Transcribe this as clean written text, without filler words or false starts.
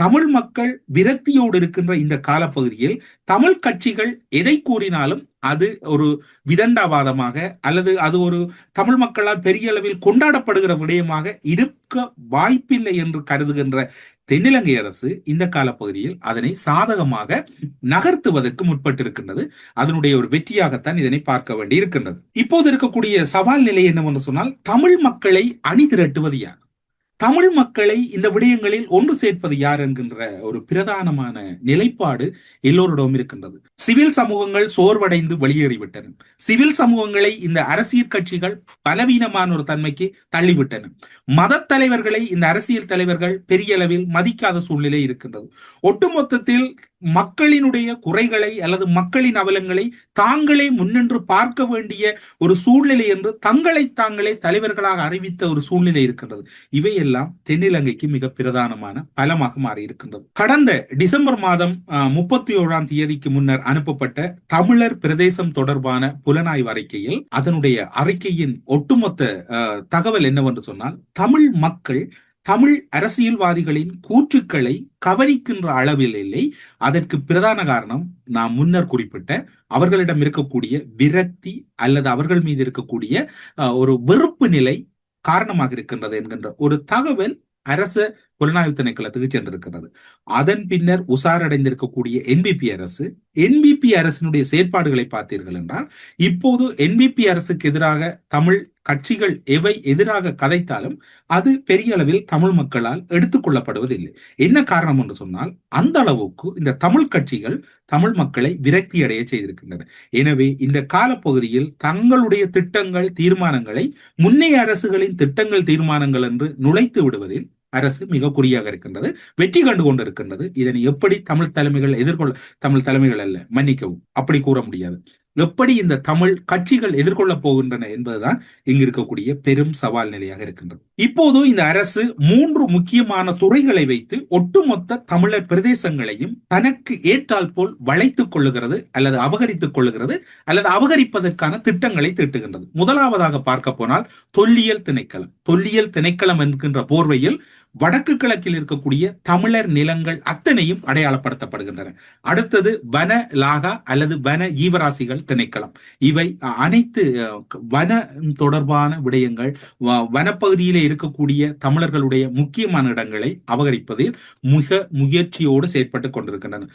தமிழ் மக்கள் விரக்தியோடு இருக்கின்ற இந்த காலப்பகுதியில் தமிழ் கட்சிகள் எதை கூறினாலும் அது ஒரு விதண்டாவாதமாக அல்லது அது ஒரு தமிழ் மக்களால் பெரிய அளவில் கொண்டாடப்படுகிற விடயமாக இருக்க வாய்ப்பில்லை என்று கருதுகின்ற தென்னிலங்கை அரசு இந்த காலப்பகுதியில் அதனை சாதகமாக நகர்த்துவதற்கு முற்பட்டிருக்கின்றது. அதனுடைய ஒரு வெற்றியாகத்தான் இதனை பார்க்க வேண்டி இருக்கின்றது. இப்போது இருக்கக்கூடிய சவால் நிலை என்னவென்று சொன்னால், தமிழ் மக்களை அணி திரட்டுவது யார், தமிழ் மக்களை இந்த விடயங்களில் ஒன்று சேர்ப்பது யார் என்கின்ற ஒரு பிரதானமான நிலைப்பாடு எல்லோரிடமும் இருக்கின்றது. சிவில் சமூகங்கள் சோர்வடைந்து வெளியேறிவிட்டன. சிவில் சமூகங்களை இந்த அரசியல் கட்சிகள் பலவீனமான ஒரு தன்மைக்கு தள்ளிவிட்டன. மத தலைவர்களை இந்த அரசியல் தலைவர்கள் பெரிய அளவில் மதிக்காத சூழ்நிலை இருக்கின்றது. ஒட்டுமொத்தத்தில் மக்களினுடைய குறைகளை அல்லது மக்களின் அவலங்களை தாங்களே முன்னின்று பார்க்க வேண்டிய ஒரு சூழ்நிலை என்று தங்களை தாங்களே தலைவர்களாக அறிவித்த ஒரு சூழ்நிலை இருக்கின்றது. இவையெல்லாம் தென்னிலங்கைக்கு மிக பிரதானமான பலமாக மாறி இருக்கின்றது. கடந்த டிசம்பர் மாதம் 31ஆம் தேதிக்கு முன்னர் அனுப்பப்பட்ட தமிழர் பிரதேசம் தொடர்பான புலனாய்வு அறிக்கையில் அதனுடைய அறிக்கையின் ஒட்டுமொத்த தகவல் என்னவென்று சொன்னால், தமிழ் மக்கள் தமிழ் அரசியல்வாதிகளின் கூற்றுக்களை கவனிக்கின்ற அளவில் இல்லை. அதற்கு பிரதான காரணம் நாம் முன்னர் குறிப்பிட்ட அவர்களிடம் இருக்கக்கூடிய விரக்தி அல்லது அவர்கள் மீது இருக்கக்கூடிய ஒரு வெறுப்பு நிலை காரணமாக இருக்கின்றது என்கின்ற ஒரு தகவல் அரச புலனாய்வு திணைக்களத்துக்கு சென்றிருக்கிறது. அதன் பின்னர் உசாரடைந்திருக்கக்கூடிய என்பிபி அரசினுடைய செயற்பாடுகளை பார்த்தீர்கள் என்றால், இப்போது என்பிபி அரசுக்கு எதிராக தமிழ் கட்சிகள் எவை எதிராக கதைத்தாலும் அது பெரிய அளவில் தமிழ் மக்களால் எடுத்துக் கொள்ளப்படுவதில்லை. என்ன காரணம் என்று சொன்னால், அந்த அளவுக்கு இந்த தமிழ் கட்சிகள் தமிழ் மக்களை விரக்தி அடைய செய்திருக்கின்றன. எனவே இந்த காலப்பகுதியில் தங்களுடைய திட்டங்கள் தீர்மானங்களை முன்னைய அரசுகளின் திட்டங்கள் தீர்மானங்கள் என்று நுழைத்து விடுவதில் அரசு மிக குறியாக இருக்கின்றது, வெற்றி கண்டு கொண்டிருக்கின்றது. இதனை எப்படி தமிழ் தலைமைகள் தமிழ் தலைமைகள் அல்ல, மன்னிக்கவும், அப்படி கூற முடியாது, எப்படி இந்த தமிழ் கட்சிகள் எதிர்கொள்ள போகின்றன என்பதுதான் இங்கு இருக்கக்கூடிய பெரும் சவால் நிலையாக இருக்கின்றது. இப்போது இந்த அரசு 3 முக்கியமான துறைகளை வைத்து ஒட்டுமொத்த தமிழர் பிரதேசங்களையும் தனக்கு ஏற்றால் போல் வளைத்துக் கொள்ளுகிறது அல்லது அபகரித்துக் கொள்ளுகிறது அல்லது அபகரிப்பதற்கான திட்டங்களை தீட்டுகின்றது. முதலாவதாக பார்க்க போனால் தொல்லியல் திணைக்களம் என்கின்ற போர்வையில் வடக்கு கிழக்கில் இருக்கக்கூடிய தமிழர் நிலங்கள் அத்தனையும் அடையாளப்படுத்தப்படுகின்றன. அடுத்தது வன லாகா அல்லது வன ஜீவராசிகள் திணைக்களம். இவை அனைத்து வன தொடர்பான விடயங்கள், வனப்பகுதியிலே இருக்கக்கூடிய தமிழர்களுடைய முக்கியமான இடங்களை அபகரிப்பதில் மிக முயற்சியோடு செயற்பட்டுக் கொண்டிருக்கின்றன.